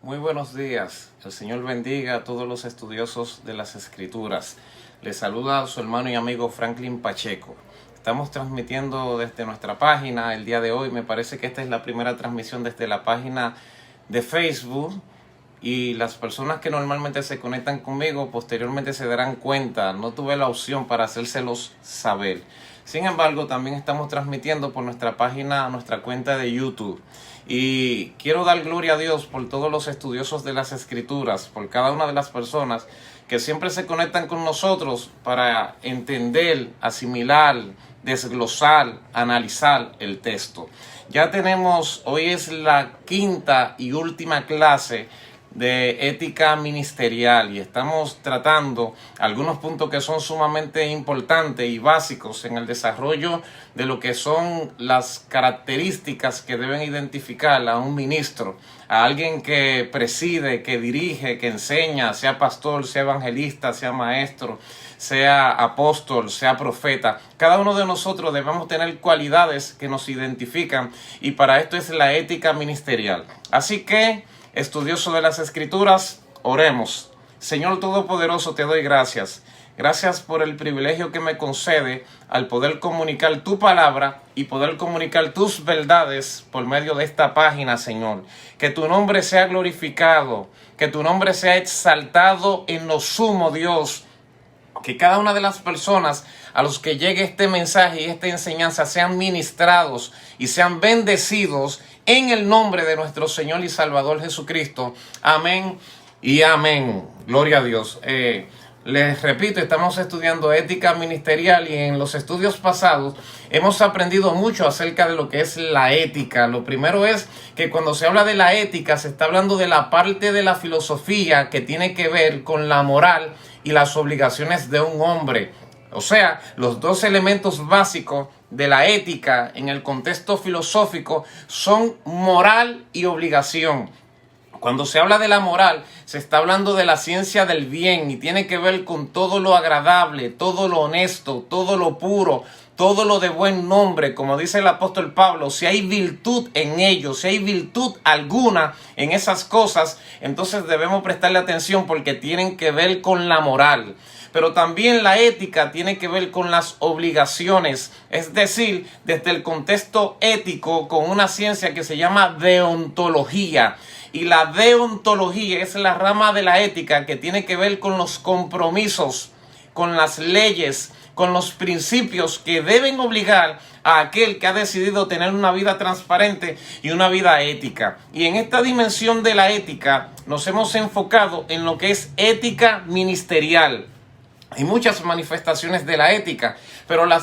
Muy buenos días. El Señor bendiga a todos los estudiosos de las Escrituras. Les saluda a su hermano y amigo Franklin Pacheco. Estamos transmitiendo desde nuestra página el día de hoy. Me parece que esta es la primera transmisión desde la página de Facebook. Y las personas que normalmente se conectan conmigo posteriormente se darán cuenta. No tuve la opción para hacérselos saber. Sin embargo, también estamos transmitiendo por nuestra página, nuestra cuenta de YouTube. Y quiero dar gloria a Dios por todos los estudiosos de las Escrituras, por cada una de las personas que siempre se conectan con nosotros para entender, asimilar, desglosar, analizar el texto. Ya tenemos, hoy es la quinta y última clase de ética ministerial y estamos tratando algunos puntos que son sumamente importantes y básicos en el desarrollo de lo que son las características que deben identificar a un ministro, a alguien que preside, que dirige, que enseña, sea pastor, sea evangelista, sea maestro, sea apóstol, sea profeta. Cada uno de nosotros debemos tener cualidades que nos identifican y para esto es la ética ministerial. Así que, estudioso de las Escrituras, oremos. Señor Todopoderoso, te doy gracias. Gracias por el privilegio que me concede al poder comunicar tu palabra y poder comunicar tus verdades por medio de esta página, Señor. Que tu nombre sea glorificado, que tu nombre sea exaltado en lo sumo, Dios. Que cada una de las personas a los que llegue este mensaje y esta enseñanza sean ministrados y sean bendecidos en el nombre de nuestro Señor y Salvador Jesucristo. Amén y amén. Gloria a Dios. Les repito, estamos estudiando ética ministerial y en los estudios pasados hemos aprendido mucho acerca de lo que es la ética. Lo primero es que cuando se habla de la ética se está hablando de la parte de la filosofía que tiene que ver con la moral y las obligaciones de un hombre. O sea, los dos elementos básicos de la ética en el contexto filosófico son moral y obligación. Cuando se habla de la moral, se está hablando de la ciencia del bien y tiene que ver con todo lo agradable, todo lo honesto, todo lo puro, todo lo de buen nombre. Como dice el apóstol Pablo, si hay virtud en ello, si hay virtud alguna en esas cosas, entonces debemos prestarle atención porque tienen que ver con la moral. Pero también la ética tiene que ver con las obligaciones, es decir, desde el contexto ético con una ciencia que se llama deontología. Y la deontología es la rama de la ética que tiene que ver con los compromisos, con las leyes, con los principios que deben obligar a aquel que ha decidido tener una vida transparente y una vida ética. Y en esta dimensión de la ética nos hemos enfocado en lo que es ética ministerial. Hay muchas manifestaciones de la ética, pero la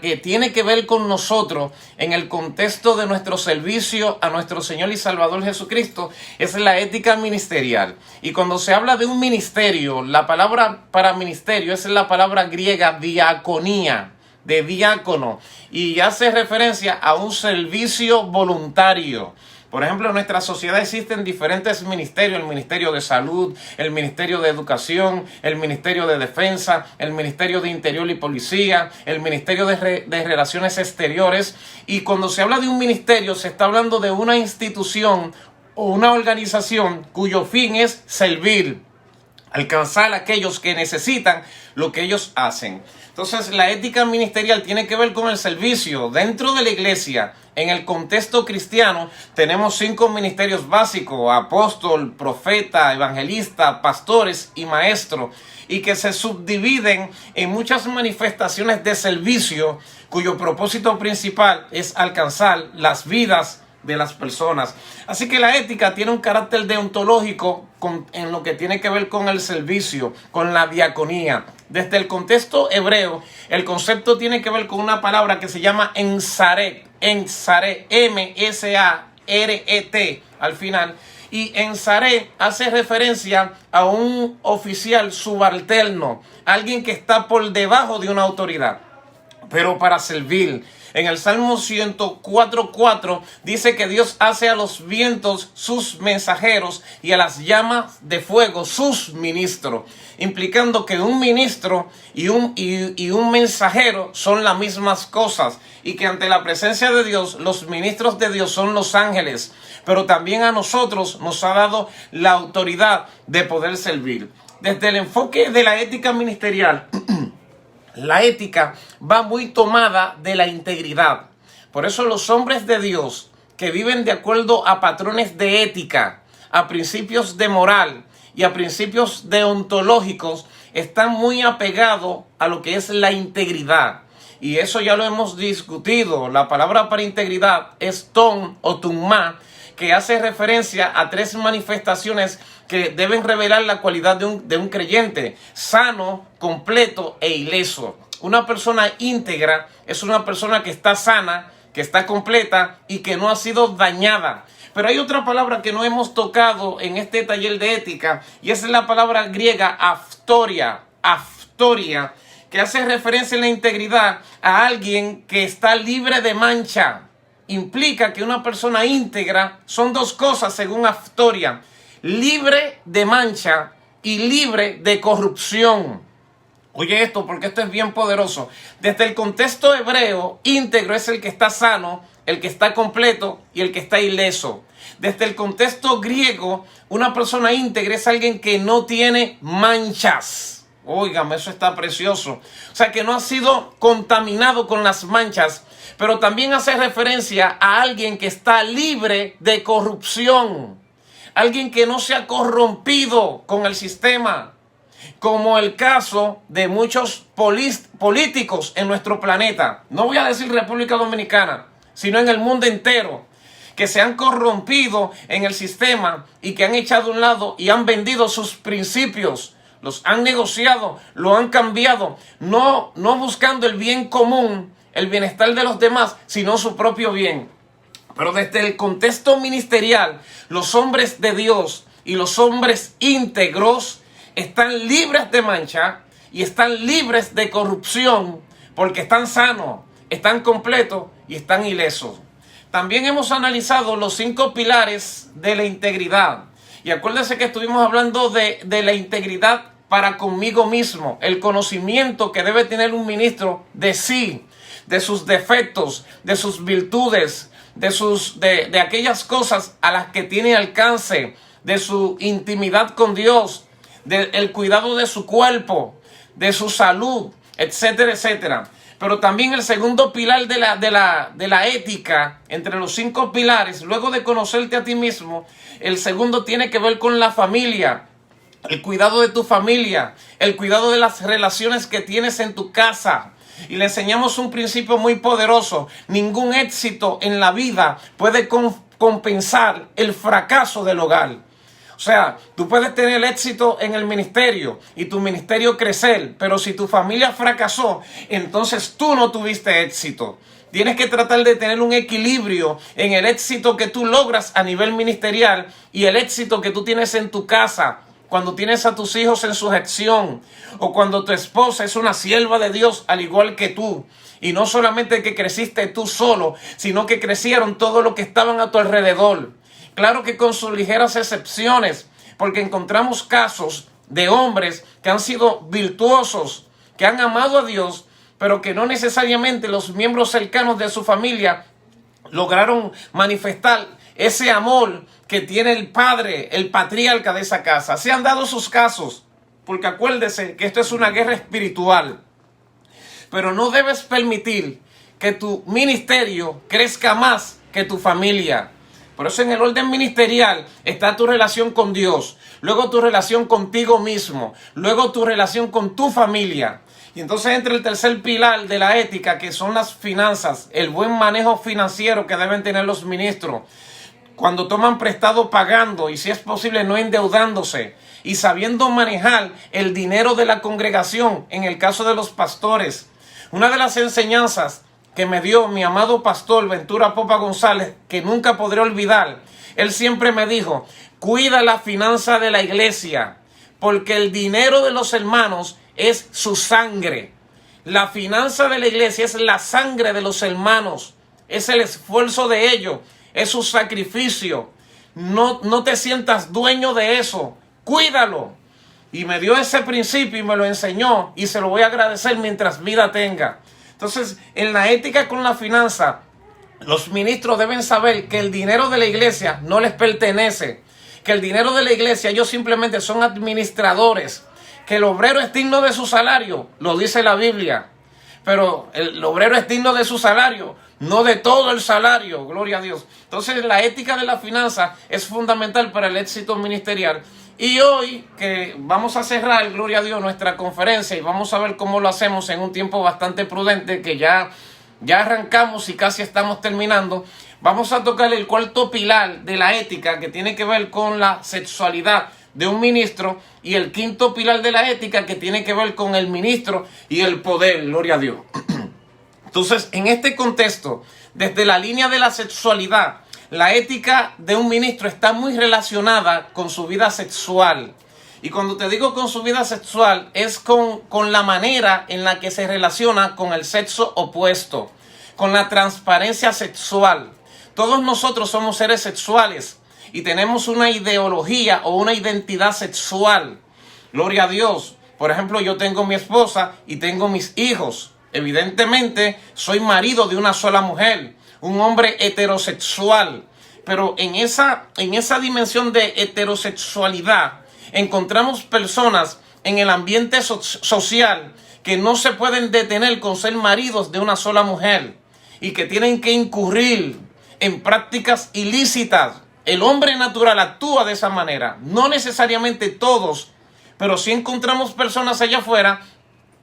que tiene que ver con nosotros en el contexto de nuestro servicio a nuestro Señor y Salvador Jesucristo es la ética ministerial. Y cuando se habla de un ministerio, la palabra para ministerio es la palabra griega diaconía, de diácono, y hace referencia a un servicio voluntario. Por ejemplo, en nuestra sociedad existen diferentes ministerios: el Ministerio de Salud, el Ministerio de Educación, el Ministerio de Defensa, el Ministerio de Interior y Policía, el Ministerio de Relaciones Exteriores. Y cuando se habla de un ministerio, se está hablando de una institución o una organización cuyo fin es servir, alcanzar a aquellos que necesitan lo que ellos hacen. Entonces, la ética ministerial tiene que ver con el servicio dentro de la iglesia. En el contexto cristiano tenemos 5 ministerios básicos: apóstol, profeta, evangelista, pastores y maestro, y que se subdividen en muchas manifestaciones de servicio cuyo propósito principal es alcanzar las vidas de las personas. Así que la ética tiene un carácter deontológico en lo que tiene que ver con el servicio, con la diaconía. Desde el contexto hebreo, el concepto tiene que ver con una palabra que se llama ensaret, M-S-A-R-E-T al final. Y ensaret hace referencia a un oficial subalterno, alguien que está por debajo de una autoridad. pero para servir. En el Salmo 104:4 dice que Dios hace a los vientos sus mensajeros y a las llamas de fuego sus ministros, implicando que un ministro y un mensajero son las mismas cosas, y que ante la presencia de Dios, los ministros de Dios son los ángeles, pero también a nosotros nos ha dado la autoridad de poder servir. Desde el enfoque de la ética ministerial, la ética va muy tomada de la integridad. Por eso los hombres de Dios que viven de acuerdo a patrones de ética, a principios de moral y a principios deontológicos, están muy apegados a lo que es la integridad. Y eso ya lo hemos discutido. La palabra para integridad es ton o tumma, que hace referencia a 3 manifestaciones que deben revelar la cualidad de un creyente: sano, completo e ileso. Una persona íntegra es una persona que está sana, que está completa y que no ha sido dañada. Pero hay otra palabra que no hemos tocado en este taller de ética, y esa es la palabra griega aftoria, que hace referencia en la integridad a alguien que está libre de mancha. Implica que una persona íntegra son 2 cosas según Aftoria: libre de mancha y libre de corrupción. Oye esto, porque esto es bien poderoso. Desde el contexto hebreo, íntegro es el que está sano, el que está completo y el que está ileso. Desde el contexto griego, una persona íntegra es alguien que no tiene manchas. Óigame, eso está precioso. O sea, que no ha sido contaminado con las manchas, pero también hace referencia a alguien que está libre de corrupción. Alguien que no se ha corrompido con el sistema, como el caso de muchos políticos en nuestro planeta. No voy a decir República Dominicana, sino en el mundo entero, que se han corrompido en el sistema y que han echado a un lado y han vendido sus principios. Los han negociado, lo han cambiado, no buscando el bien común, el bienestar de los demás, sino su propio bien. Pero desde el contexto ministerial, los hombres de Dios y los hombres íntegros están libres de mancha y están libres de corrupción, porque están sanos, están completos y están ilesos. También hemos analizado los 5 pilares de la integridad. Y acuérdense que estuvimos hablando de la integridad para conmigo mismo, el conocimiento que debe tener un ministro de sí, de sus defectos, de sus virtudes, de aquellas cosas a las que tiene alcance, de su intimidad con Dios, del cuidado de su cuerpo, de su salud, etcétera, etcétera. Pero también el segundo pilar de la ética, entre los 5 pilares, luego de conocerte a ti mismo, el segundo tiene que ver con la familia, el cuidado de tu familia, el cuidado de las relaciones que tienes en tu casa. Y le enseñamos un principio muy poderoso: ningún éxito en la vida puede compensar el fracaso del hogar. O sea, tú puedes tener éxito en el ministerio y tu ministerio crecer, pero si tu familia fracasó, entonces tú no tuviste éxito. Tienes que tratar de tener un equilibrio en el éxito que tú logras a nivel ministerial y el éxito que tú tienes en tu casa, cuando tienes a tus hijos en sujeción, o cuando tu esposa es una sierva de Dios al igual que tú. Y no solamente que creciste tú solo, sino que crecieron todos los que estaban a tu alrededor. Claro que con sus ligeras excepciones, porque encontramos casos de hombres que han sido virtuosos, que han amado a Dios, pero que no necesariamente los miembros cercanos de su familia lograron manifestar ese amor que tiene el padre, el patriarca de esa casa. Se han dado sus casos, porque acuérdese que esto es una guerra espiritual. Pero no debes permitir que tu ministerio crezca más que tu familia. Por eso en el orden ministerial está tu relación con Dios, luego tu relación contigo mismo, luego tu relación con tu familia. Y entonces entra el tercer pilar de la ética, que son las finanzas, el buen manejo financiero que deben tener los ministros. Cuando toman prestado, pagando, y si es posible no endeudándose, y sabiendo manejar el dinero de la congregación, en el caso de los pastores. Una de las enseñanzas que me dio mi amado pastor Ventura Popa González, que nunca podré olvidar, él siempre me dijo: cuida la finanza de la iglesia, porque el dinero de los hermanos es su sangre. La finanza de la iglesia es la sangre de los hermanos, es el esfuerzo de ellos, es su sacrificio. No te sientas dueño de eso, cuídalo. Y me dio ese principio y me lo enseñó y se lo voy a agradecer mientras vida tenga. Entonces, en la ética con la finanza, los ministros deben saber que el dinero de la iglesia no les pertenece, que el dinero de la iglesia ellos simplemente son administradores, que el obrero es digno de su salario, lo dice la Biblia, pero el obrero es digno de su salario, no de todo el salario, gloria a Dios. Entonces la ética de la finanza es fundamental para el éxito ministerial. Y hoy que vamos a cerrar, gloria a Dios, nuestra conferencia y vamos a ver cómo lo hacemos en un tiempo bastante prudente, que ya arrancamos y casi estamos terminando. Vamos a tocar el cuarto pilar de la ética, que tiene que ver con la sexualidad de un ministro, y el quinto pilar de la ética, que tiene que ver con el ministro y el poder, gloria a Dios. Entonces, en este contexto, desde la línea de la sexualidad, la ética de un ministro está muy relacionada con su vida sexual. Y cuando te digo con su vida sexual, es con la manera en la que se relaciona con el sexo opuesto, con la transparencia sexual. Todos nosotros somos seres sexuales y tenemos una ideología o una identidad sexual. Gloria a Dios. Por ejemplo, yo tengo mi esposa y tengo mis hijos. Evidentemente, soy marido de una sola mujer, un hombre heterosexual. Pero en esa dimensión de heterosexualidad, encontramos personas en el ambiente social que no se pueden detener con ser maridos de una sola mujer y que tienen que incurrir en prácticas ilícitas. El hombre natural actúa de esa manera. No necesariamente todos, pero sí encontramos personas allá afuera,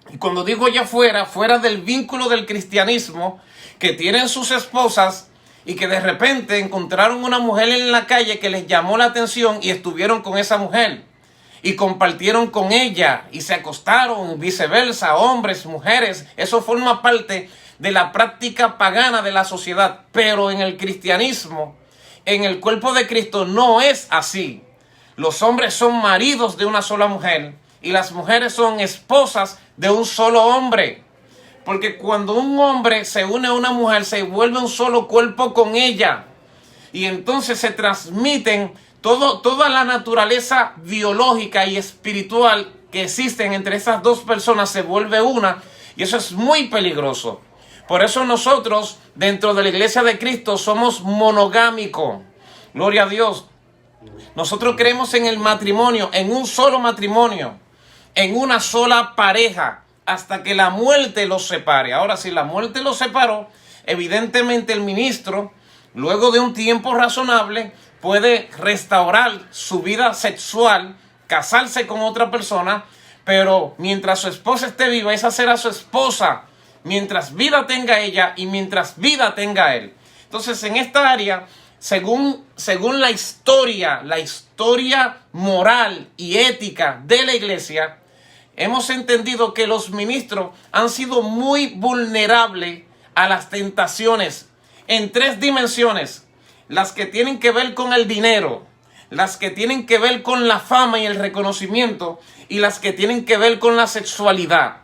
y cuando digo allá afuera, fuera del vínculo del cristianismo, que tienen sus esposas y que de repente encontraron una mujer en la calle que les llamó la atención y estuvieron con esa mujer y compartieron con ella y se acostaron, viceversa, hombres, mujeres. Eso forma parte de la práctica pagana de la sociedad, pero en el cristianismo, en el cuerpo de Cristo, no es así. Los hombres son maridos de una sola mujer y las mujeres son esposas de un solo hombre. Porque cuando un hombre se une a una mujer, se vuelve un solo cuerpo con ella. Y entonces se transmiten toda la naturaleza biológica y espiritual que existen entre esas dos personas, se vuelve una. Y eso es muy peligroso. Por eso nosotros, dentro de la iglesia de Cristo, somos monogámicos. Gloria a Dios. Nosotros creemos en el matrimonio, en un solo matrimonio, en una sola pareja, hasta que la muerte los separe. Ahora, si la muerte los separó, evidentemente el ministro, luego de un tiempo razonable, puede restaurar su vida sexual, casarse con otra persona, pero mientras su esposa esté viva, esa será su esposa, mientras vida tenga ella y mientras vida tenga él. Entonces, en esta área, según la historia moral y ética de la iglesia, hemos entendido que los ministros han sido muy vulnerables a las tentaciones en tres dimensiones: las que tienen que ver con el dinero, las que tienen que ver con la fama y el reconocimiento, y las que tienen que ver con la sexualidad.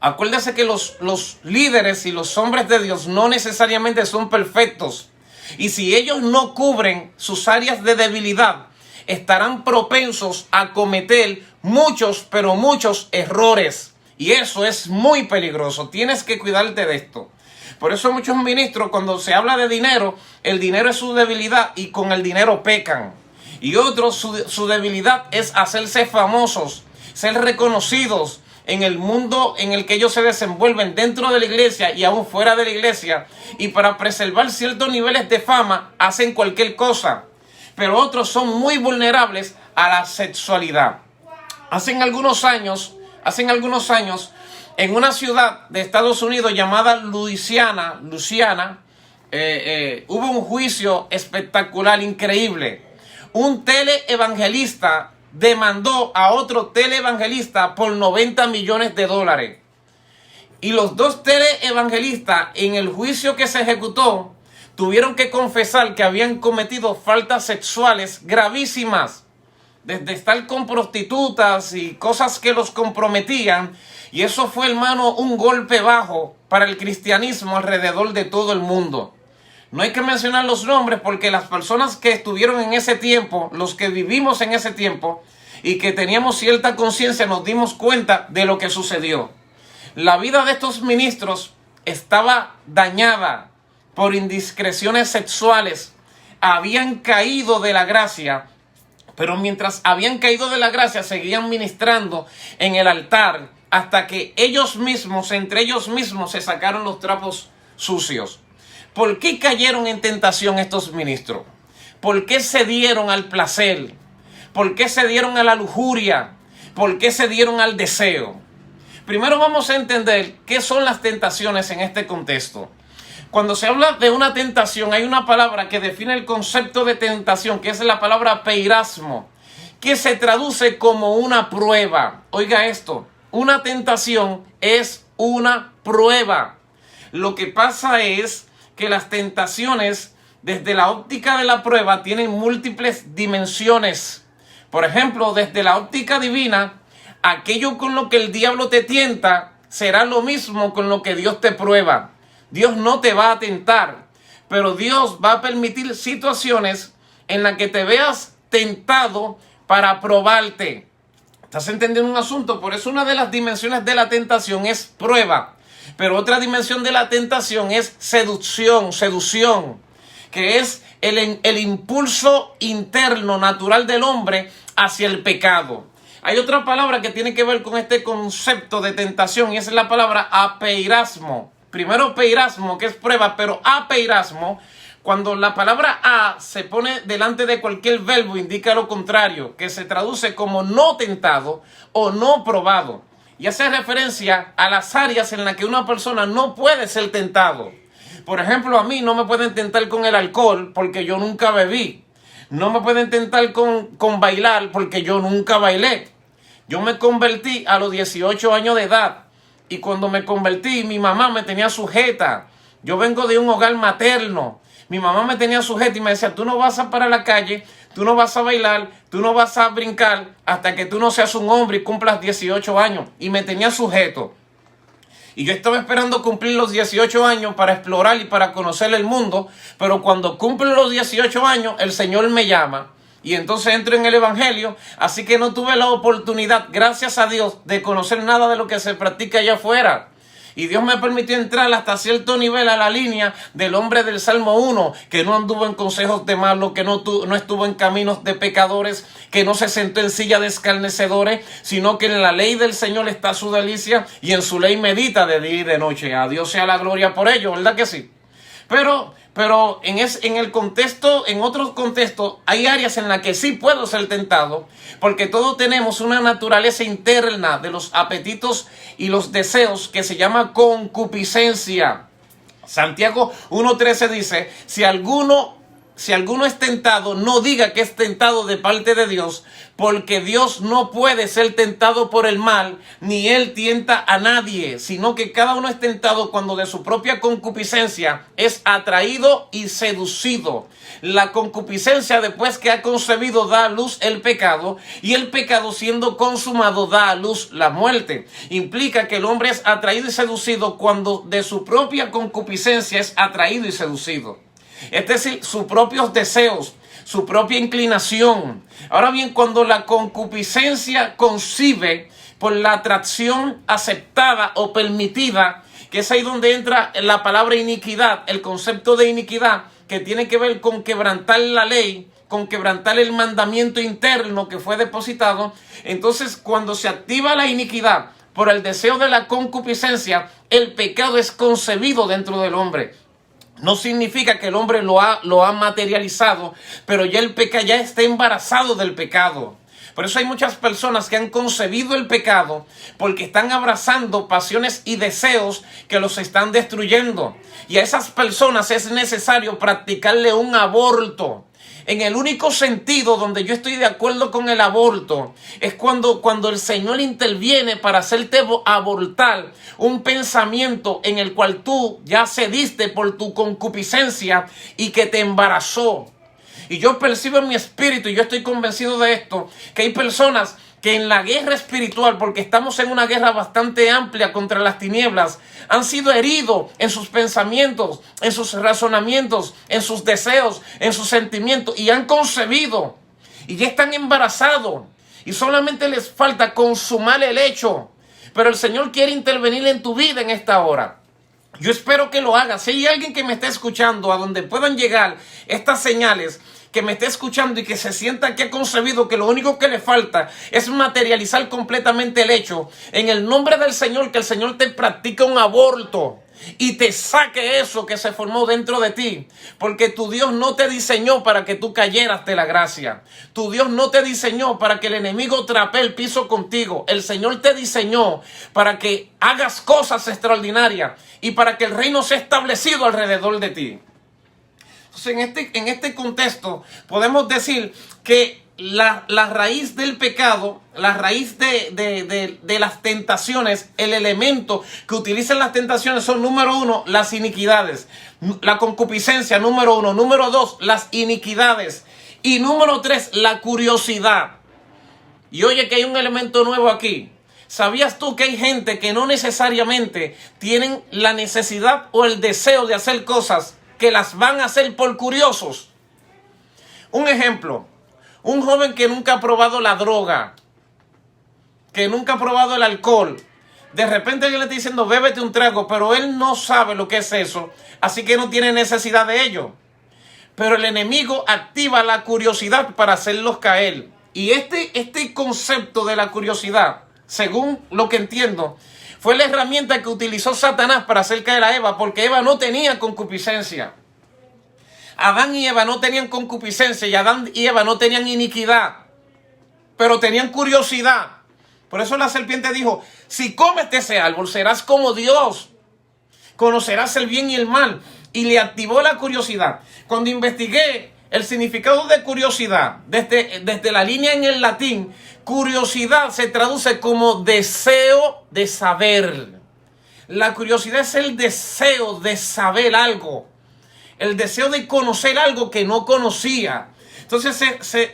Acuérdese que los líderes y los hombres de Dios no necesariamente son perfectos, y si ellos no cubren sus áreas de debilidad, estarán propensos a cometer muchos errores, y eso es muy peligroso. Tienes que cuidarte de esto. Por eso muchos ministros, cuando se habla de dinero, el dinero es su debilidad y con el dinero pecan. Y otros, su debilidad es hacerse famosos, ser reconocidos en el mundo en el que ellos se desenvuelven, dentro de la iglesia y aún fuera de la iglesia, y para preservar ciertos niveles de fama hacen cualquier cosa. Pero otros son muy vulnerables a la sexualidad. Hace algunos años, en una ciudad de Estados Unidos llamada Luisiana, hubo un juicio espectacular, increíble. Un teleevangelista demandó a otro teleevangelista por $90 millones. Y los dos teleevangelistas, en el juicio que se ejecutó, tuvieron que confesar que habían cometido faltas sexuales gravísimas. desde estar con prostitutas y cosas que los comprometían. Y eso fue, hermano, un golpe bajo para el cristianismo alrededor de todo el mundo. No hay que mencionar los nombres porque las personas que estuvieron en ese tiempo, los que vivimos en ese tiempo y que teníamos cierta conciencia, nos dimos cuenta de lo que sucedió. La vida de estos ministros estaba dañada por indiscreciones sexuales. Habían caído de la gracia, pero mientras habían caído de la gracia, seguían ministrando en el altar hasta que ellos mismos, entre ellos mismos, se sacaron los trapos sucios. ¿Por qué cayeron en tentación estos ministros? ¿Por qué se dieron al placer? ¿Por qué se dieron a la lujuria? ¿Por qué se dieron al deseo? Primero vamos a entender qué son las tentaciones en este contexto. Cuando se habla de una tentación, hay una palabra que define el concepto de tentación, que es la palabra peirasmo, que se traduce como una prueba. Oiga esto, una tentación es una prueba. Lo que pasa es que las tentaciones, desde la óptica de la prueba, tienen múltiples dimensiones. Por ejemplo, desde la óptica divina, aquello con lo que el diablo te tienta será lo mismo con lo que Dios te prueba. Dios no te va a tentar, pero Dios va a permitir situaciones en las que te veas tentado para probarte. ¿Estás entendiendo un asunto? Por eso una de las dimensiones de la tentación es prueba. Pero otra dimensión de la tentación es seducción, que es el impulso interno natural del hombre hacia el pecado. Hay otra palabra que tiene que ver con este concepto de tentación y es la palabra apeirasmo. Primero peirasmo, que es prueba, pero apeirasmo, cuando la palabra a se pone delante de cualquier verbo, indica lo contrario, que se traduce como no tentado o no probado. Y hace referencia a las áreas en las que una persona no puede ser tentado. Por ejemplo, a mí no me pueden tentar con el alcohol porque yo nunca bebí. No me pueden tentar con bailar porque yo nunca bailé. Yo me convertí a los 18 años de edad. Y cuando me convertí, mi mamá me tenía sujeta. Yo vengo de un hogar materno. Mi mamá me tenía sujeta y me decía, tú no vas a parar a la calle, tú no vas a bailar, tú no vas a brincar hasta que tú no seas un hombre y cumplas 18 años. Y me tenía sujeto. Y yo estaba esperando cumplir los 18 años para explorar y para conocer el mundo. Pero cuando cumplo los 18 años, el Señor me llama. Y entonces entro en el Evangelio. Así que no tuve la oportunidad, gracias a Dios, de conocer nada de lo que se practica allá afuera. Y Dios me permitió entrar hasta cierto nivel a la línea del hombre del Salmo 1, que no anduvo en consejos de malos, que no estuvo en caminos de pecadores, que no se sentó en silla de escarnecedores, sino que en la ley del Señor está su delicia y en su ley medita de día y de noche. A Dios sea la gloria por ello, ¿verdad que sí? Pero en el contexto, en otros contextos, hay áreas en las que sí puedo ser tentado, porque todos tenemos una naturaleza interna de los apetitos y los deseos que se llama concupiscencia. Santiago 1:13 dice, si alguno es tentado, no diga que es tentado de parte de Dios, porque Dios no puede ser tentado por el mal, ni Él tienta a nadie, sino que cada uno es tentado cuando de su propia concupiscencia es atraído y seducido. La concupiscencia, después que ha concebido, da a luz el pecado, y el pecado, siendo consumado, da a luz la muerte. Implica que el hombre es atraído y seducido cuando de su propia concupiscencia es atraído y seducido. Es decir, sus propios deseos, su propia inclinación. Ahora bien, cuando la concupiscencia concibe por la atracción aceptada o permitida, que es ahí donde entra la palabra iniquidad, el concepto de iniquidad, que tiene que ver con quebrantar la ley, con quebrantar el mandamiento interno que fue depositado. Entonces, cuando se activa la iniquidad por el deseo de la concupiscencia, el pecado es concebido dentro del hombre. No significa que el hombre lo ha materializado, pero ya el pecado ya está embarazado del pecado. Por eso hay muchas personas que han concebido el pecado porque están abrazando pasiones y deseos que los están destruyendo. Y a esas personas es necesario practicarle un aborto. En el único sentido donde yo estoy de acuerdo con el aborto es cuando el Señor interviene para hacerte abortar un pensamiento en el cual tú ya cediste por tu concupiscencia y que te embarazó. Y yo percibo en mi espíritu, y yo estoy convencido de esto, que hay personas que en la guerra espiritual, porque estamos en una guerra bastante amplia contra las tinieblas, han sido heridos en sus pensamientos, en sus razonamientos, en sus deseos, en sus sentimientos, y han concebido, y ya están embarazados, y solamente les falta consumar el hecho. Pero el Señor quiere intervenir en tu vida en esta hora. Yo espero que lo haga. Si hay alguien que me esté escuchando, a donde puedan llegar estas señales, que me esté escuchando y que se sienta que ha concebido que lo único que le falta es materializar completamente el hecho, en el nombre del Señor, que el Señor te practique un aborto y te saque eso que se formó dentro de ti, porque tu Dios no te diseñó para que tú cayeras de la gracia. Tu Dios no te diseñó para que el enemigo trapee el piso contigo. El Señor te diseñó para que hagas cosas extraordinarias y para que el reino sea establecido alrededor de ti. Entonces, en este contexto podemos decir que la raíz del pecado, la raíz de las tentaciones, el elemento que utilizan las tentaciones son, número uno, las iniquidades. La concupiscencia, número uno. Número dos, las iniquidades. Y número tres, la curiosidad. Y oye que hay un elemento nuevo aquí. ¿Sabías tú que hay gente que no necesariamente tienen la necesidad o el deseo de hacer cosas que las van a hacer por curiosos? Un ejemplo, un joven que nunca ha probado la droga, que nunca ha probado el alcohol, de repente alguien le está diciendo bébete un trago, pero él no sabe lo que es eso, así que no tiene necesidad de ello. Pero el enemigo activa la curiosidad para hacerlos caer. Y este concepto de la curiosidad, según lo que entiendo, fue la herramienta que utilizó Satanás para hacer caer a Eva, porque Eva no tenía concupiscencia. Adán y Eva no tenían concupiscencia y Adán y Eva no tenían iniquidad, pero tenían curiosidad. Por eso la serpiente dijo, si comes de ese árbol serás como Dios, conocerás el bien y el mal. Y le activó la curiosidad. Cuando investigué el significado de curiosidad, desde la línea en el latín, curiosidad se traduce como deseo de saber. La curiosidad es el deseo de saber algo, el deseo de conocer algo que no conocía. Entonces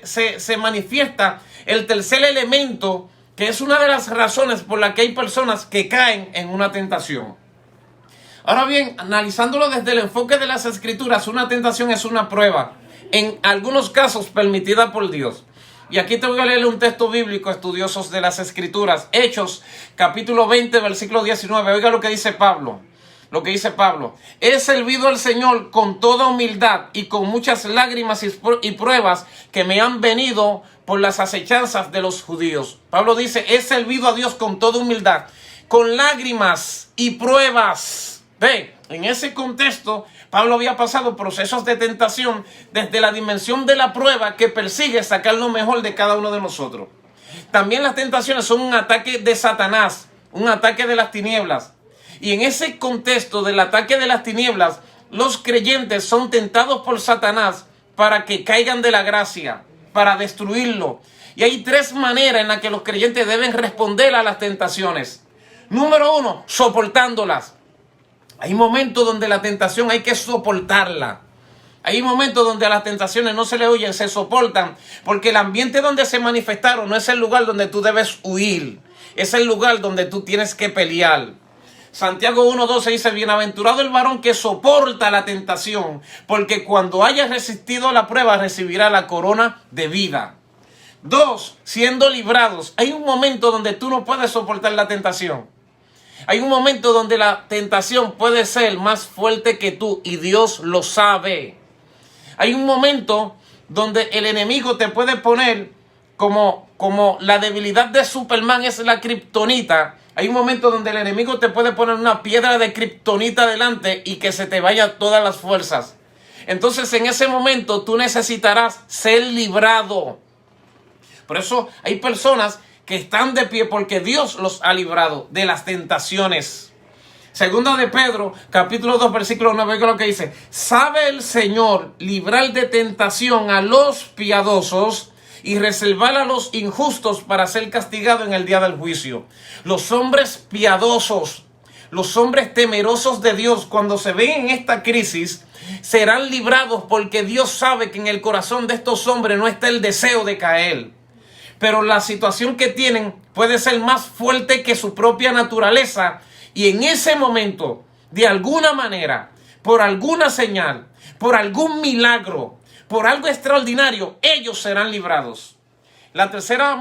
se manifiesta el tercer elemento, que es una de las razones por las que hay personas que caen en una tentación. Ahora bien, analizándolo desde el enfoque de las Escrituras, una tentación es una prueba, en algunos casos permitida por Dios. Y aquí te voy a leer un texto bíblico, estudiosos de las Escrituras. Hechos, capítulo 20, versículo 19. Oiga lo que dice Pablo. Lo que dice Pablo. He servido al Señor con toda humildad y con muchas lágrimas y pruebas que me han venido por las acechanzas de los judíos. Pablo dice, he servido a Dios con toda humildad, con lágrimas y pruebas. Ve, en ese contexto, Pablo había pasado procesos de tentación desde la dimensión de la prueba que persigue sacar lo mejor de cada uno de nosotros. También las tentaciones son un ataque de Satanás, un ataque de las tinieblas. Y en ese contexto del ataque de las tinieblas, los creyentes son tentados por Satanás para que caigan de la gracia, para destruirlo. Y hay tres maneras en las que los creyentes deben responder a las tentaciones. Número uno, soportándolas. Hay momentos donde la tentación hay que soportarla. Hay momentos donde a las tentaciones no se le huyen, se soportan, porque el ambiente donde se manifestaron no es el lugar donde tú debes huir, es el lugar donde tú tienes que pelear. Santiago 1:12 dice, bienaventurado el varón que soporta la tentación, porque cuando haya resistido la prueba recibirá la corona de vida. 2, siendo librados. Hay un momento donde tú no puedes soportar la tentación. Hay un momento donde la tentación puede ser más fuerte que tú y Dios lo sabe. Hay un momento donde el enemigo te puede poner como la debilidad de Superman es la kriptonita. Hay un momento donde el enemigo te puede poner una piedra de kriptonita delante y que se te vayan todas las fuerzas. Entonces en ese momento tú necesitarás ser librado. Por eso hay personas que están de pie porque Dios los ha librado de las tentaciones. Segunda de Pedro, capítulo 2, versículo 9, que es lo que dice. Sabe el Señor librar de tentación a los piadosos y reservar a los injustos para ser castigados en el día del juicio. Los hombres piadosos, los hombres temerosos de Dios, cuando se ven en esta crisis, serán librados porque Dios sabe que en el corazón de estos hombres no está el deseo de caer. Pero la situación que tienen puede ser más fuerte que su propia naturaleza. Y en ese momento, de alguna manera, por alguna señal, por algún milagro, por algo extraordinario, ellos serán librados. La tercera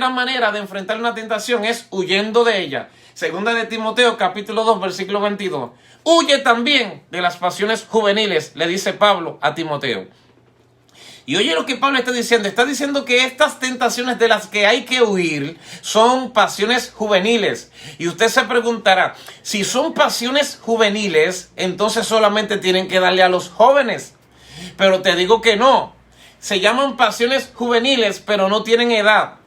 manera de enfrentar una tentación es huyendo de ella. Segunda de Timoteo, capítulo 2, versículo 22. Huye también de las pasiones juveniles, le dice Pablo a Timoteo. Y oye lo que Pablo está diciendo. Está diciendo que estas tentaciones de las que hay que huir son pasiones juveniles. Y usted se preguntará, si son pasiones juveniles, entonces solamente tienen que darle a los jóvenes. Pero te digo que no. Se llaman pasiones juveniles, pero no tienen edad.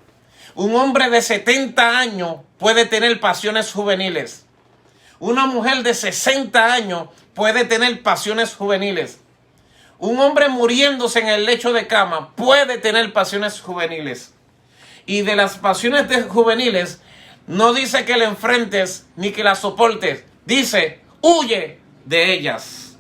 Un hombre de 70 años puede tener pasiones juveniles. Una mujer de 60 años puede tener pasiones juveniles. Un hombre muriéndose en el lecho de cama puede tener pasiones juveniles. Y de las pasiones juveniles no dice que la enfrentes ni que la soportes. Dice, huye de ellas.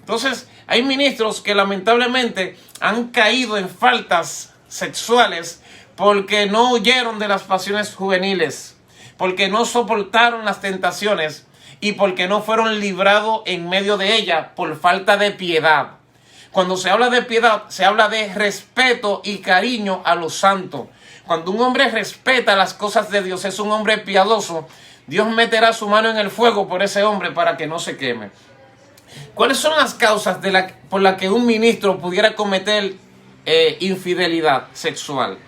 Entonces, hay ministros que lamentablemente han caído en faltas sexuales porque no huyeron de las pasiones juveniles, porque no soportaron las tentaciones y porque no fueron librados en medio de ellas por falta de piedad. Cuando se habla de piedad, se habla de respeto y cariño a los santos. Cuando un hombre respeta las cosas de Dios, es un hombre piadoso, Dios meterá su mano en el fuego por ese hombre para que no se queme. ¿Cuáles son las causas por las que un ministro pudiera cometer infidelidad sexual?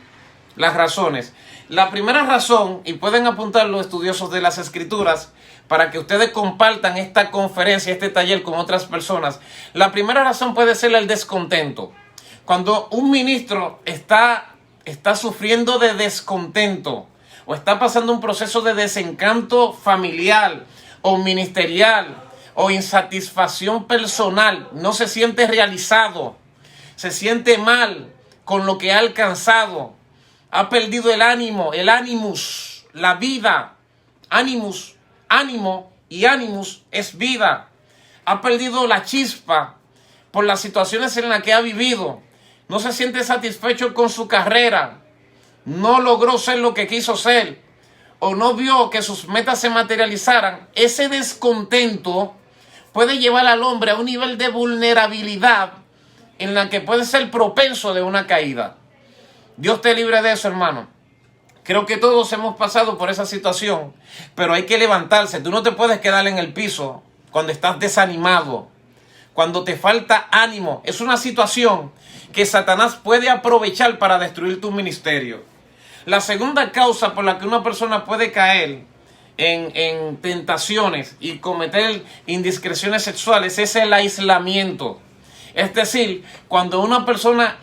Las razones. La primera razón, y pueden apuntar los estudiosos de las Escrituras para que ustedes compartan esta conferencia, este taller con otras personas. La primera razón puede ser el descontento. Cuando un ministro está sufriendo de descontento o está pasando un proceso de desencanto familiar o ministerial o insatisfacción personal, no se siente realizado, se siente mal con lo que ha alcanzado, ha perdido el ánimo, el ánimus, la vida, ánimo y ánimus es vida. Ha perdido la chispa por las situaciones en las que ha vivido. No se siente satisfecho con su carrera. No logró ser lo que quiso ser. O no vio que sus metas se materializaran. Ese descontento puede llevar al hombre a un nivel de vulnerabilidad en la que puede ser propenso de una caída. Dios te libre de eso, hermano. Creo que todos hemos pasado por esa situación, pero hay que levantarse. Tú no te puedes quedar en el piso cuando estás desanimado, cuando te falta ánimo. Es una situación que Satanás puede aprovechar para destruir tu ministerio. La segunda causa por la que una persona puede caer en tentaciones y cometer indiscreciones sexuales es el aislamiento. Es decir, cuando una persona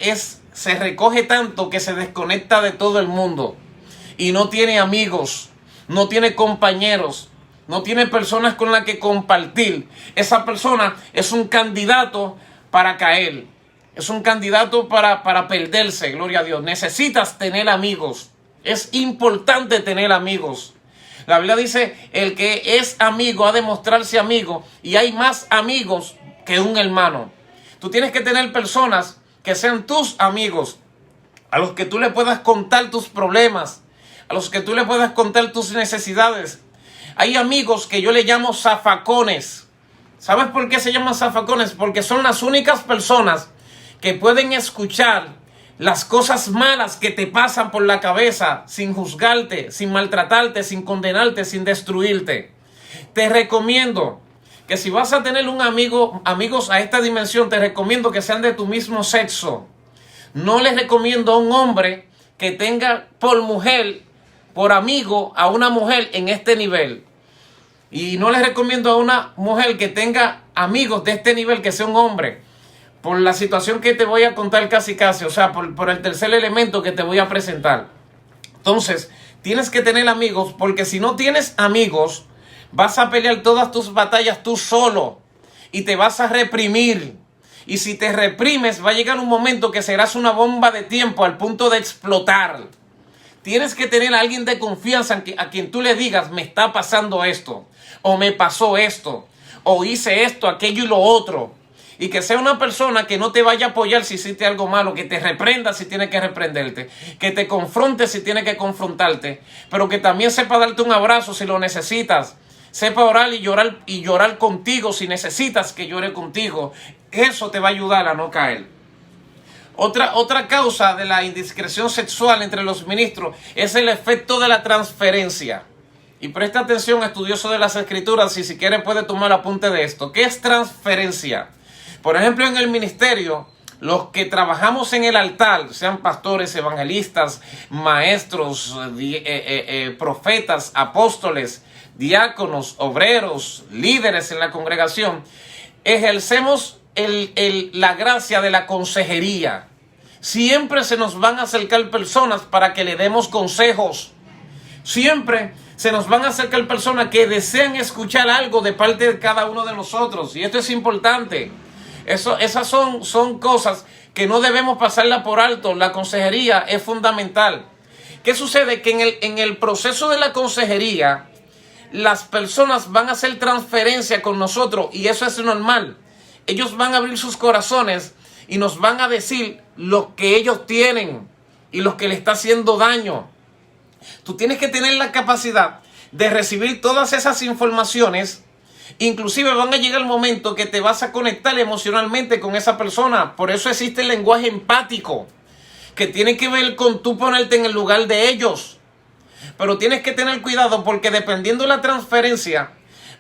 se recoge tanto que se desconecta de todo el mundo y no tiene amigos, no tiene compañeros, no tiene personas con las que compartir. Esa persona es un candidato para caer, es un candidato para perderse, gloria a Dios. Necesitas tener amigos, es importante tener amigos. La Biblia dice, el que es amigo ha de mostrarse amigo, y hay más amigos que un hermano. Tú tienes que tener personas que sean tus amigos, a los que tú le puedas contar tus problemas, a los que tú le puedas contar tus necesidades. Hay amigos que yo le llamo zafacones. ¿Sabes por qué se llaman zafacones? Porque son las únicas personas que pueden escuchar las cosas malas que te pasan por la cabeza sin juzgarte, sin maltratarte, sin condenarte, sin destruirte. Te recomiendo que si vas a tener amigos a esta dimensión, te recomiendo que sean de tu mismo sexo. No les recomiendo a un hombre que tenga por amigo a una mujer en este nivel. Y no les recomiendo a una mujer que tenga amigos de este nivel que sea un hombre. Por la situación que te voy a contar casi, o sea, por el tercer elemento que te voy a presentar. Entonces, tienes que tener amigos, porque si no tienes amigos, vas a pelear todas tus batallas tú solo y te vas a reprimir. Y si te reprimes, va a llegar un momento que serás una bomba de tiempo al punto de explotar. Tienes que tener a alguien de confianza a quien tú le digas, me está pasando esto, o me pasó esto, o hice esto, aquello y lo otro. Y que sea una persona que no te vaya a apoyar si hiciste algo malo, que te reprenda si tiene que reprenderte, que te confronte si tiene que confrontarte, pero que también sepa darte un abrazo si lo necesitas, sepa orar y llorar contigo si necesitas que llore contigo. Eso te va a ayudar a no caer. Otra causa de la indiscreción sexual entre los ministros es el efecto de la transferencia. Y presta atención, estudioso de las Escrituras, y si quiere puede tomar apunte de esto. ¿Qué es transferencia? Por ejemplo, en el ministerio, los que trabajamos en el altar, sean pastores, evangelistas, maestros, profetas, apóstoles, diáconos, obreros, líderes en la congregación, ejercemos la gracia de la consejería. Siempre se nos van a acercar personas para que le demos consejos. Siempre se nos van a acercar personas que desean escuchar algo de parte de cada uno de nosotros. Y esto es importante. Esas son cosas que no debemos pasarla por alto. La consejería es fundamental. ¿Qué sucede? Que en el proceso de la consejería, las personas van a hacer transferencia con nosotros y eso es normal. Ellos van a abrir sus corazones y nos van a decir lo que ellos tienen y lo que le está haciendo daño. Tú tienes que tener la capacidad de recibir todas esas informaciones. Inclusive van a llegar el momento que te vas a conectar emocionalmente con esa persona. Por eso existe el lenguaje empático, que tiene que ver con tú ponerte en el lugar de ellos. Pero tienes que tener cuidado porque dependiendo de la transferencia,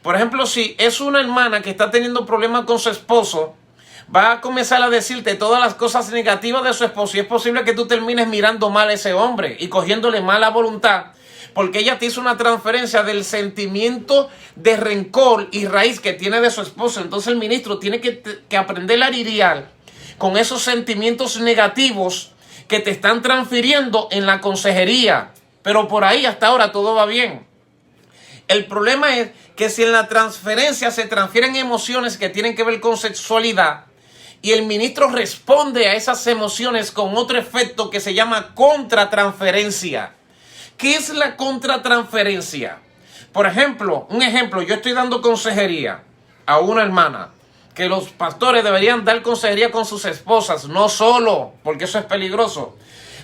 por ejemplo, si es una hermana que está teniendo problemas con su esposo, va a comenzar a decirte todas las cosas negativas de su esposo y es posible que tú termines mirando mal a ese hombre y cogiéndole mala voluntad porque ella te hizo una transferencia del sentimiento de rencor y raíz que tiene de su esposo. Entonces el ministro tiene que aprender a lidiar con esos sentimientos negativos que te están transfiriendo en la consejería. Pero por ahí hasta ahora todo va bien. El problema es que si en la transferencia se transfieren emociones que tienen que ver con sexualidad y el ministro responde a esas emociones con otro efecto que se llama contratransferencia. ¿Qué es la contratransferencia? Por ejemplo, yo estoy dando consejería a una hermana, que los pastores deberían dar consejería con sus esposas, no solo, porque eso es peligroso.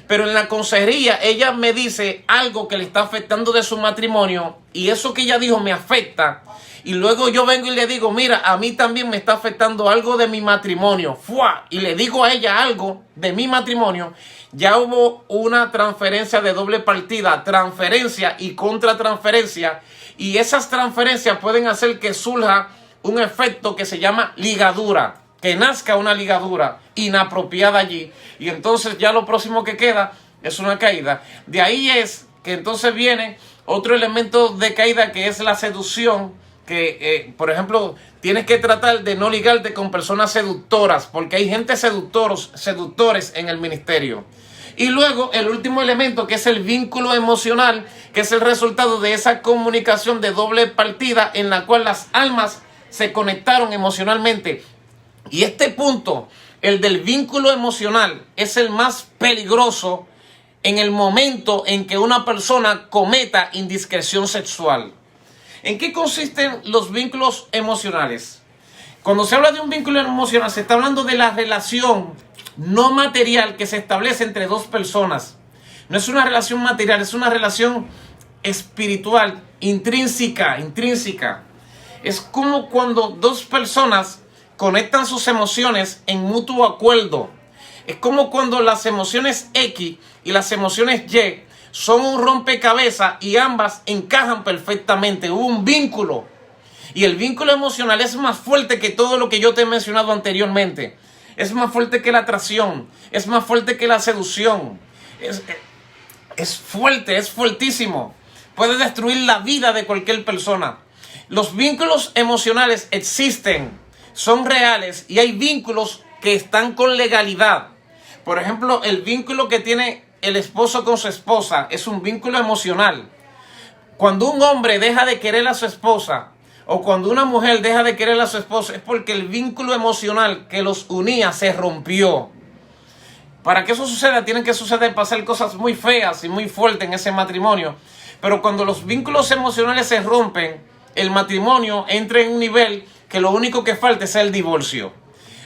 Pero en la consejería ella me dice algo que le está afectando de su matrimonio y eso que ella dijo me afecta. Y luego yo vengo y le digo, mira, a mí también me está afectando algo de mi matrimonio. ¡Fua! Y le digo a ella algo de mi matrimonio. Ya hubo una transferencia de doble partida, transferencia y contratransferencia. Y esas transferencias pueden hacer que surja un efecto que se llama ligadura. Que nazca una ligadura inapropiada allí. Y entonces ya lo próximo que queda es una caída. De ahí es que entonces viene otro elemento de caída que es la seducción. Que, por ejemplo, tienes que tratar de no ligarte con personas seductoras. Porque hay gente seductores en el ministerio. Y luego el último elemento que es el vínculo emocional. Que es el resultado de esa comunicación de doble partida en la cual las almas se conectaron emocionalmente. Y este punto, el del vínculo emocional, es el más peligroso en el momento en que una persona cometa indiscreción sexual. ¿En qué consisten los vínculos emocionales? Cuando se habla de un vínculo emocional, se está hablando de la relación no material que se establece entre dos personas. No es una relación material, es una relación espiritual, intrínseca. Es como cuando dos personas conectan sus emociones en mutuo acuerdo. Es como cuando las emociones X y las emociones Y son un rompecabezas y ambas encajan perfectamente. Hubo un vínculo. Y el vínculo emocional es más fuerte que todo lo que yo te he mencionado anteriormente. Es más fuerte que la atracción. Es más fuerte que la seducción. Es fuerte, es fuertísimo. Puede destruir la vida de cualquier persona. Los vínculos emocionales existen, son reales y hay vínculos que están con legalidad. Por ejemplo, el vínculo que tiene el esposo con su esposa es un vínculo emocional. Cuando un hombre deja de querer a su esposa o cuando una mujer deja de querer a su esposo es porque el vínculo emocional que los unía se rompió. Para que eso suceda tienen que pasar cosas muy feas y muy fuertes en ese matrimonio. Pero cuando los vínculos emocionales se rompen, el matrimonio entra en un nivel que lo único que falta es el divorcio.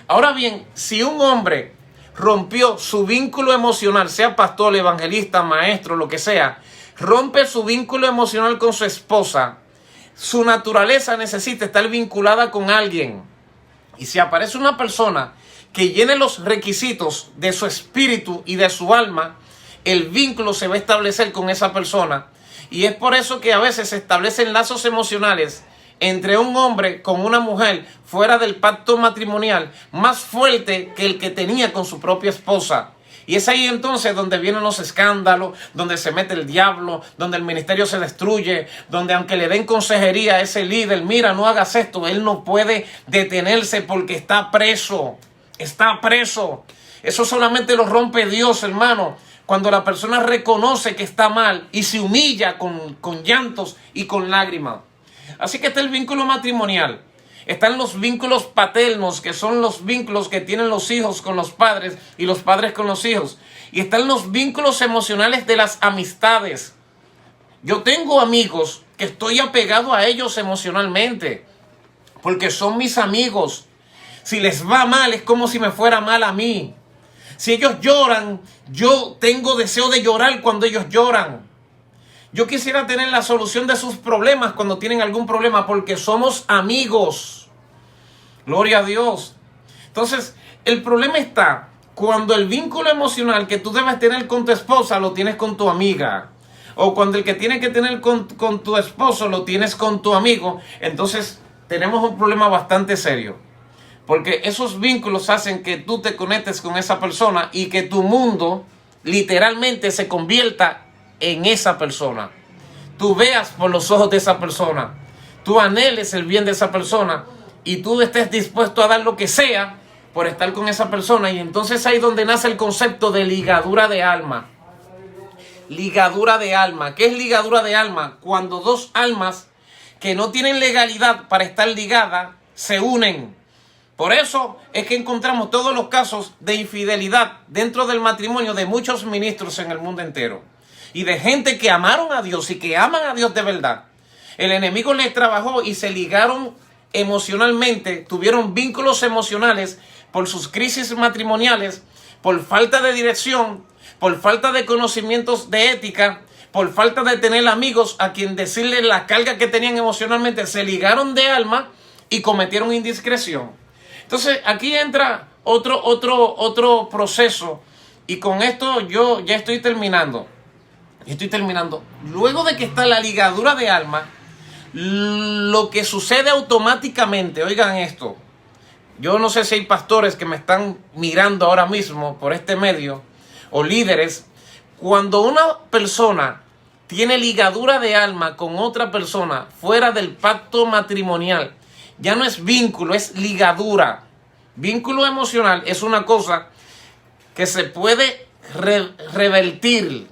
Ahora bien, si un hombre rompió su vínculo emocional, sea pastor, evangelista, maestro, lo que sea, rompe su vínculo emocional con su esposa, su naturaleza necesita estar vinculada con alguien. Y si aparece una persona que llene los requisitos de su espíritu y de su alma, el vínculo se va a establecer con esa persona. Y es por eso que a veces se establecen lazos emocionales entre un hombre con una mujer fuera del pacto matrimonial más fuerte que el que tenía con su propia esposa. Y es ahí entonces donde vienen los escándalos, donde se mete el diablo, donde el ministerio se destruye, donde aunque le den consejería a ese líder, mira, no hagas esto, él no puede detenerse porque está preso. Está preso. Eso solamente lo rompe Dios, hermano. Cuando la persona reconoce que está mal y se humilla con llantos y con lágrimas. Así que está el vínculo matrimonial. Están los vínculos paternos, que son los vínculos que tienen los hijos con los padres y los padres con los hijos. Y están los vínculos emocionales de las amistades. Yo tengo amigos que estoy apegado a ellos emocionalmente, porque son mis amigos. Si les va mal, es como si me fuera mal a mí. Si ellos lloran, yo tengo deseo de llorar cuando ellos lloran. Yo quisiera tener la solución de sus problemas cuando tienen algún problema, porque somos amigos. Gloria a Dios. Entonces, el problema está cuando el vínculo emocional que tú debes tener con tu esposa lo tienes con tu amiga. O cuando el que tienes que tener con tu esposo lo tienes con tu amigo. Entonces, tenemos un problema bastante serio. Porque esos vínculos hacen que tú te conectes con esa persona y que tu mundo literalmente se convierta en esa persona. Tú veas por los ojos de esa persona. Tú anheles el bien de esa persona y tú estés dispuesto a dar lo que sea por estar con esa persona. Y entonces ahí es donde nace el concepto de ligadura de alma. Ligadura de alma. ¿Qué es ligadura de alma? Cuando dos almas que no tienen legalidad para estar ligadas se unen. Por eso es que encontramos todos los casos de infidelidad dentro del matrimonio de muchos ministros en el mundo entero. Y de gente que amaron a Dios y que aman a Dios de verdad. El enemigo les trabajó y se ligaron emocionalmente, tuvieron vínculos emocionales por sus crisis matrimoniales, por falta de dirección, por falta de conocimientos de ética, por falta de tener amigos a quien decirle la carga que tenían emocionalmente, se ligaron de alma y cometieron indiscreción. Entonces aquí entra otro proceso y con esto yo ya estoy terminando. Luego de que está la ligadura de alma, lo que sucede automáticamente, oigan esto, yo no sé si hay pastores que me están mirando ahora mismo por este medio, o líderes, cuando una persona tiene ligadura de alma con otra persona fuera del pacto matrimonial, ya no es vínculo, es ligadura. Vínculo emocional es una cosa que se puede revertir,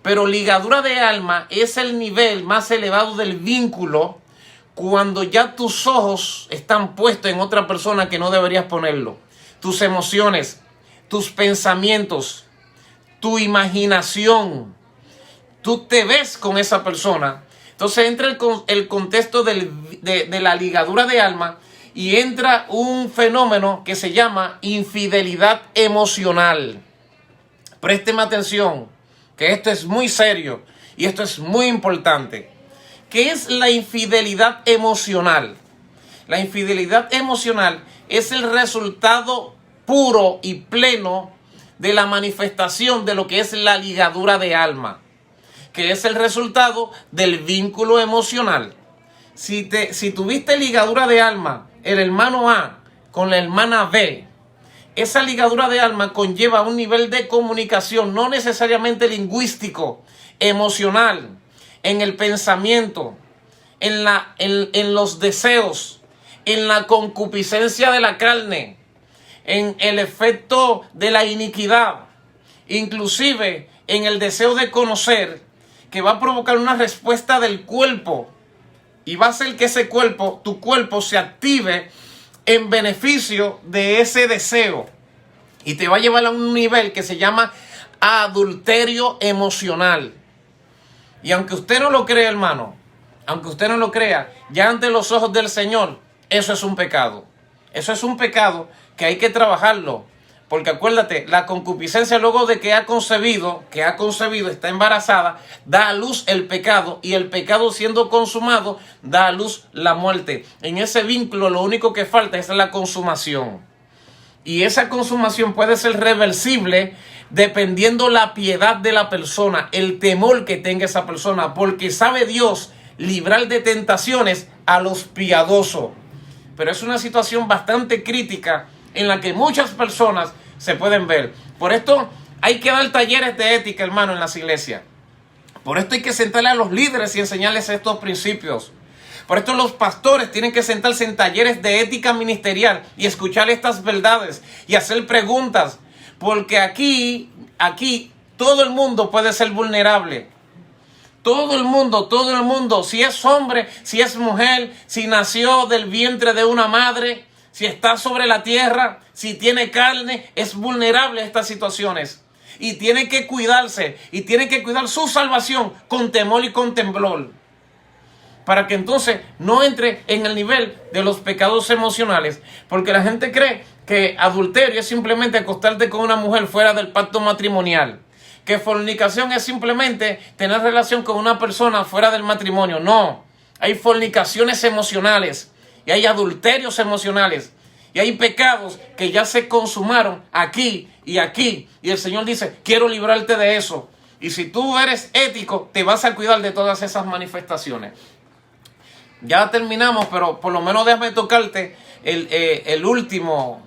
pero ligadura de alma es el nivel más elevado del vínculo cuando ya tus ojos están puestos en otra persona que no deberías ponerlo. Tus emociones, tus pensamientos, tu imaginación. Tú te ves con esa persona. Entonces entra el contexto de la ligadura de alma y entra un fenómeno que se llama infidelidad emocional. Présteme atención, que esto es muy serio y esto es muy importante. ¿Qué es la infidelidad emocional? La infidelidad emocional es el resultado puro y pleno de la manifestación de lo que es la ligadura de alma, que es el resultado del vínculo emocional. Si tuviste ligadura de alma, el hermano A con la hermana B, esa ligadura de alma conlleva un nivel de comunicación, no necesariamente lingüístico, emocional, en el pensamiento, en los deseos, en la concupiscencia de la carne, en el efecto de la iniquidad, inclusive en el deseo de conocer, que va a provocar una respuesta del cuerpo y va a hacer que tu cuerpo se active en beneficio de ese deseo y te va a llevar a un nivel que se llama adulterio emocional. Y aunque usted no lo crea, hermano, aunque usted no lo crea, ya ante los ojos del Señor, eso es un pecado. Eso es un pecado que hay que trabajarlo. Porque acuérdate, la concupiscencia luego de que ha concebido, está embarazada, da a luz el pecado, y el pecado siendo consumado da a luz la muerte. En ese vínculo lo único que falta es la consumación. Y esa consumación puede ser reversible dependiendo la piedad de la persona, el temor que tenga esa persona, porque sabe Dios librar de tentaciones a los piadosos. Pero es una situación bastante crítica en la que muchas personas se pueden ver. Por esto hay que dar talleres de ética, hermano, en las iglesias. Por esto hay que sentarle a los líderes y enseñarles estos principios. Por esto los pastores tienen que sentarse en talleres de ética ministerial y escuchar estas verdades y hacer preguntas. Porque aquí todo el mundo puede ser vulnerable. Todo el mundo, si es hombre, si es mujer, si nació del vientre de una madre, si está sobre la tierra, si tiene carne, es vulnerable a estas situaciones. Y tiene que cuidarse, y tiene que cuidar su salvación con temor y con temblor, para que entonces no entre en el nivel de los pecados emocionales. Porque la gente cree que adulterio es simplemente acostarte con una mujer fuera del pacto matrimonial. Que fornicación es simplemente tener relación con una persona fuera del matrimonio. No, hay fornicaciones emocionales y hay adulterios emocionales y hay pecados que ya se consumaron aquí y aquí. Y el Señor dice, quiero librarte de eso. Y si tú eres ético, te vas a cuidar de todas esas manifestaciones. Ya terminamos, pero por lo menos déjame tocarte el último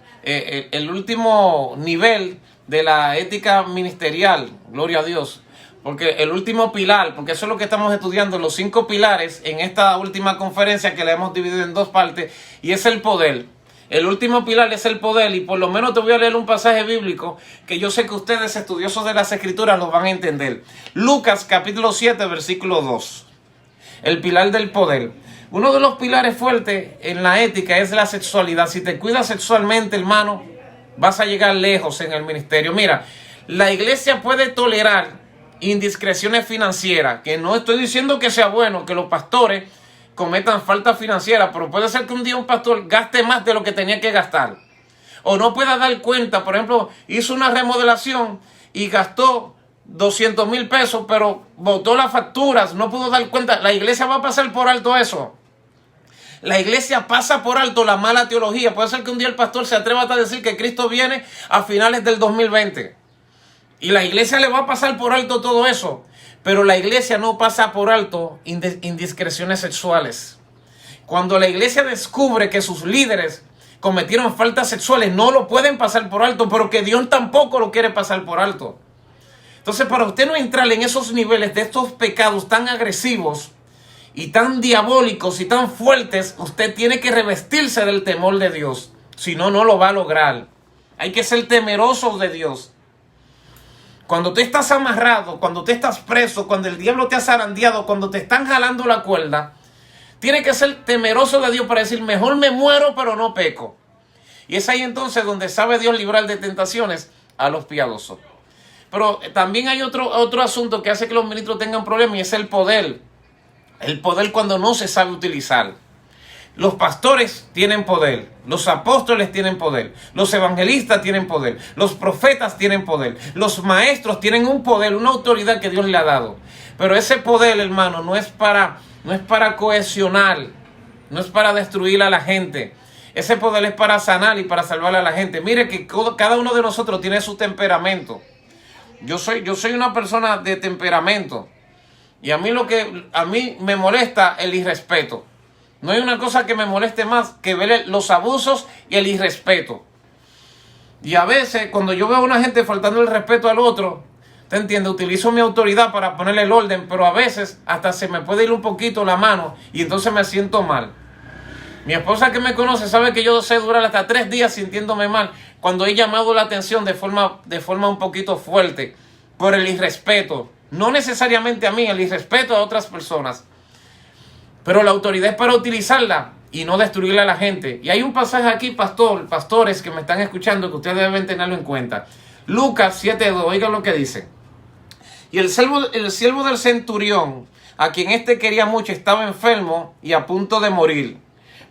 nivel de la ética ministerial, gloria a Dios, porque el último pilar, porque eso es lo que estamos estudiando, los 5 pilares en esta última conferencia que la hemos dividido en 2 partes, y es el poder. El último pilar es el poder, y por lo menos te voy a leer un pasaje bíblico que yo sé que ustedes, estudiosos de las Escrituras, los van a entender. Lucas capítulo 7, versículo 2. El pilar del poder. Uno de los pilares fuertes en la ética es la sexualidad. Si te cuidas sexualmente, hermano, vas a llegar lejos en el ministerio. Mira, la iglesia puede tolerar indiscreciones financieras, que no estoy diciendo que sea bueno que los pastores cometan falta financiera, pero puede ser que un día un pastor gaste más de lo que tenía que gastar, o no pueda dar cuenta. Por ejemplo, hizo una remodelación y gastó 200,000 pesos, pero botó las facturas, no pudo dar cuenta. La iglesia va a pasar por alto eso. La iglesia pasa por alto la mala teología. Puede ser que un día el pastor se atreva a decir que Cristo viene a finales del 2020. Y la iglesia le va a pasar por alto todo eso. Pero la iglesia no pasa por alto indiscreciones sexuales. Cuando la iglesia descubre que sus líderes cometieron faltas sexuales, no lo pueden pasar por alto, pero que Dios tampoco lo quiere pasar por alto. Entonces, para usted no entrar en esos niveles de estos pecados tan agresivos y tan diabólicos y tan fuertes, usted tiene que revestirse del temor de Dios. Si no, no lo va a lograr. Hay que ser temerosos de Dios. Cuando tú estás amarrado, cuando tú estás preso, cuando el diablo te ha zarandeado, cuando te están jalando la cuerda, tiene que ser temeroso de Dios para decir, mejor me muero pero no peco. Y es ahí entonces donde sabe Dios librar de tentaciones a los piadosos. Pero también hay otro asunto que hace que los ministros tengan problemas, y es el poder. El poder cuando no se sabe utilizar. Los pastores tienen poder, los apóstoles tienen poder, los evangelistas tienen poder, los profetas tienen poder, los maestros tienen un poder, una autoridad que Dios le ha dado. Pero ese poder, hermano, no es para cohesionar, no es para destruir a la gente. Ese poder es para sanar y para salvar a la gente. Mire que cada uno de nosotros tiene su temperamento. Yo soy una persona de temperamento. Y a mí me molesta el irrespeto. No hay una cosa que me moleste más que ver los abusos y el irrespeto. Y a veces, cuando yo veo a una gente faltando el respeto al otro, ¿te entiendes? Utilizo mi autoridad para ponerle el orden, pero a veces hasta se me puede ir un poquito la mano y entonces me siento mal. Mi esposa, que me conoce, sabe que yo sé durar hasta 3 días sintiéndome mal cuando he llamado la atención de forma un poquito fuerte por el irrespeto. No necesariamente a mí, el irrespeto a otras personas. Pero la autoridad es para utilizarla y no destruirle a la gente. Y hay un pasaje aquí, pastores que me están escuchando, que ustedes deben tenerlo en cuenta. Lucas 7:2, oigan lo que dice. Y el siervo del centurión, a quien éste quería mucho, estaba enfermo y a punto de morir.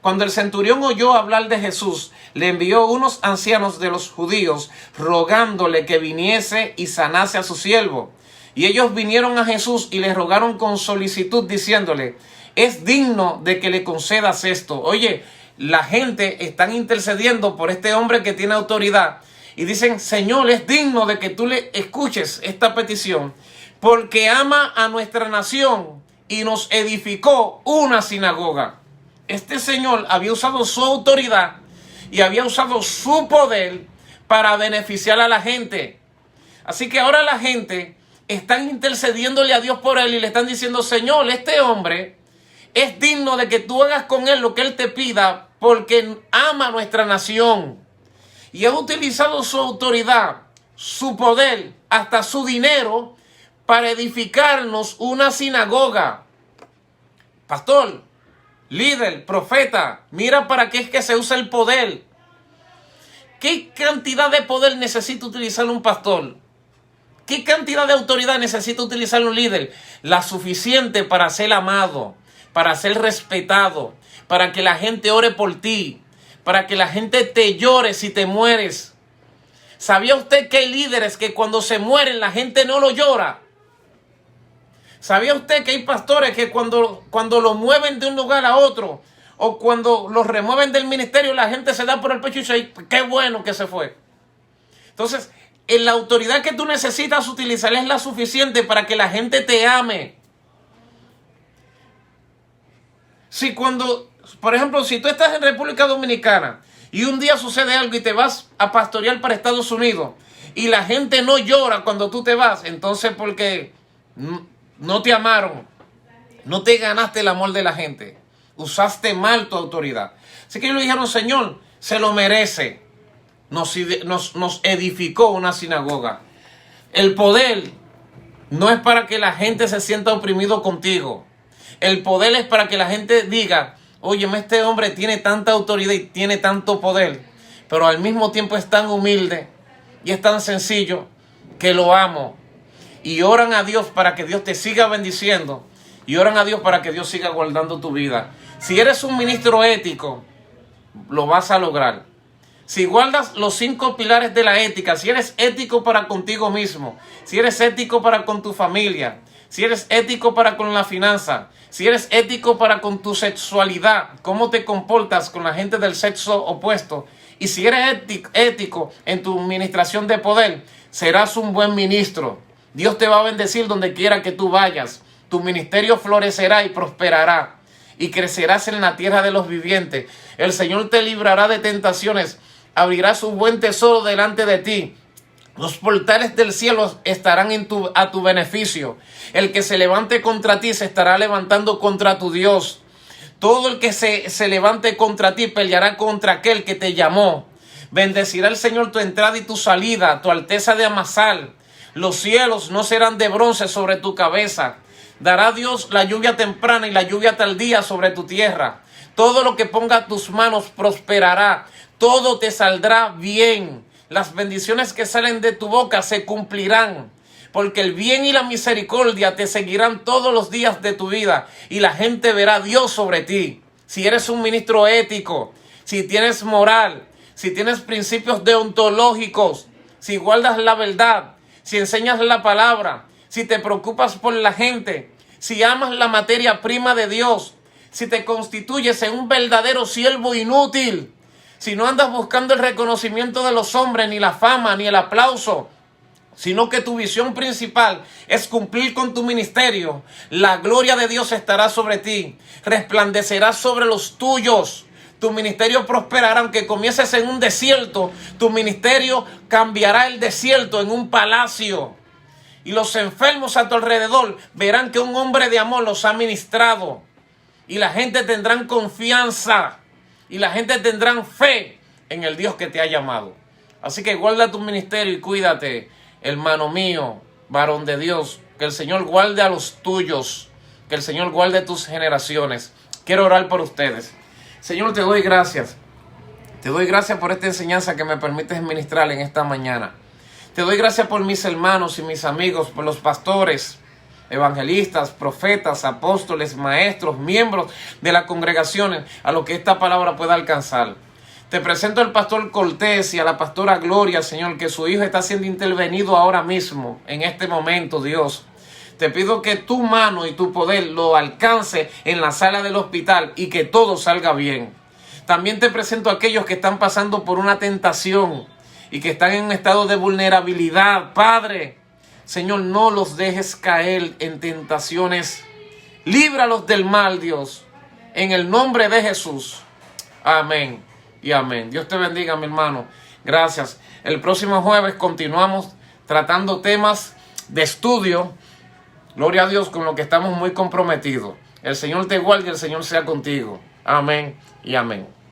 Cuando el centurión oyó hablar de Jesús, le envió unos ancianos de los judíos rogándole que viniese y sanase a su siervo. Y ellos vinieron a Jesús y le rogaron con solicitud diciéndole: es digno de que le concedas esto. Oye, la gente están intercediendo por este hombre que tiene autoridad y dicen: Señor, es digno de que tú le escuches esta petición, porque ama a nuestra nación y nos edificó una sinagoga. Este señor había usado su autoridad y había usado su poder para beneficiar a la gente. Así que ahora la gente están intercediéndole a Dios por él y le están diciendo: Señor, este hombre es digno de que tú hagas con él lo que él te pida, porque ama a nuestra nación. Y ha utilizado su autoridad, su poder, hasta su dinero para edificarnos una sinagoga. Pastor, líder, profeta, mira para qué es que se usa el poder. ¿Qué cantidad de poder necesita utilizar un pastor? ¿Qué cantidad de autoridad necesita utilizar un líder? La suficiente para ser amado, para ser respetado, para que la gente ore por ti, para que la gente te llore si te mueres. ¿Sabía usted que hay líderes que cuando se mueren la gente no lo llora? ¿Sabía usted que hay pastores que cuando los mueven de un lugar a otro o cuando los remueven del ministerio, la gente se da por el pecho y dice: qué bueno que se fue? Entonces, la autoridad que tú necesitas utilizar es la suficiente para que la gente te ame. Si cuando, por ejemplo, si tú estás en República Dominicana y un día sucede algo y te vas a pastorear para Estados Unidos y la gente no llora cuando tú te vas, entonces porque no te amaron, no te ganaste el amor de la gente, usaste mal tu autoridad. Así que ellos le dijeron: Señor, se lo merece. Nos edificó una sinagoga. El poder no es para que la gente se sienta oprimido contigo. El poder es para que la gente diga: óyeme, este hombre tiene tanta autoridad y tiene tanto poder, pero al mismo tiempo es tan humilde y es tan sencillo que lo amo. Y oran a Dios para que Dios te siga bendiciendo. Y oran a Dios para que Dios siga guardando tu vida. Si eres un ministro ético, lo vas a lograr. Si guardas los 5 pilares de la ética, si eres ético para contigo mismo, si eres ético para con tu familia, si eres ético para con la finanza, si eres ético para con tu sexualidad, cómo te comportas con la gente del sexo opuesto, y si eres ético en tu administración de poder, serás un buen ministro. Dios te va a bendecir donde quiera que tú vayas. Tu ministerio florecerá y prosperará y crecerás en la tierra de los vivientes. El Señor te librará de tentaciones, abrirá su buen tesoro delante de ti. Los portales del cielo estarán a tu beneficio. El que se levante contra ti se estará levantando contra tu Dios. Todo el que se levante contra ti peleará contra aquel que te llamó. Bendecirá el Señor tu entrada y tu salida, tu alteza de amasar. Los cielos no serán de bronce sobre tu cabeza. Dará Dios la lluvia temprana y la lluvia tardía sobre tu tierra. Todo lo que ponga tus manos prosperará. Todo te saldrá bien. Las bendiciones que salen de tu boca se cumplirán. Porque el bien y la misericordia te seguirán todos los días de tu vida. Y la gente verá a Dios sobre ti. Si eres un ministro ético, si tienes moral, si tienes principios deontológicos, si guardas la verdad, si enseñas la palabra, si te preocupas por la gente, si amas la materia prima de Dios, si te constituyes en un verdadero siervo inútil, si no andas buscando el reconocimiento de los hombres, ni la fama, ni el aplauso, sino que tu visión principal es cumplir con tu ministerio, la gloria de Dios estará sobre ti, resplandecerá sobre los tuyos. Tu ministerio prosperará, aunque comiences en un desierto. Tu ministerio cambiará el desierto en un palacio. Y los enfermos a tu alrededor verán que un hombre de amor los ha ministrado. Y la gente tendrá confianza. Y la gente tendrá fe en el Dios que te ha llamado. Así que guarda tu ministerio y cuídate, hermano mío, varón de Dios. Que el Señor guarde a los tuyos. Que el Señor guarde tus generaciones. Quiero orar por ustedes. Señor, te doy gracias. Te doy gracias por esta enseñanza que me permites ministrar en esta mañana. Te doy gracias por mis hermanos y mis amigos, por los pastores, evangelistas, profetas, apóstoles, maestros, miembros de las congregaciones, a lo que esta palabra pueda alcanzar. Te presento al pastor Cortés y a la pastora Gloria, Señor, que su hijo está siendo intervenido ahora mismo, en este momento, Dios. Te pido que tu mano y tu poder lo alcance en la sala del hospital y que todo salga bien. También te presento a aquellos que están pasando por una tentación y que están en un estado de vulnerabilidad. Padre, Señor, no los dejes caer en tentaciones. Líbralos del mal, Dios, en el nombre de Jesús. Amén y amén. Dios te bendiga, mi hermano. Gracias. El próximo jueves continuamos tratando temas de estudio. Gloria a Dios, con lo que estamos muy comprometidos. El Señor te guarde y el Señor sea contigo. Amén y amén.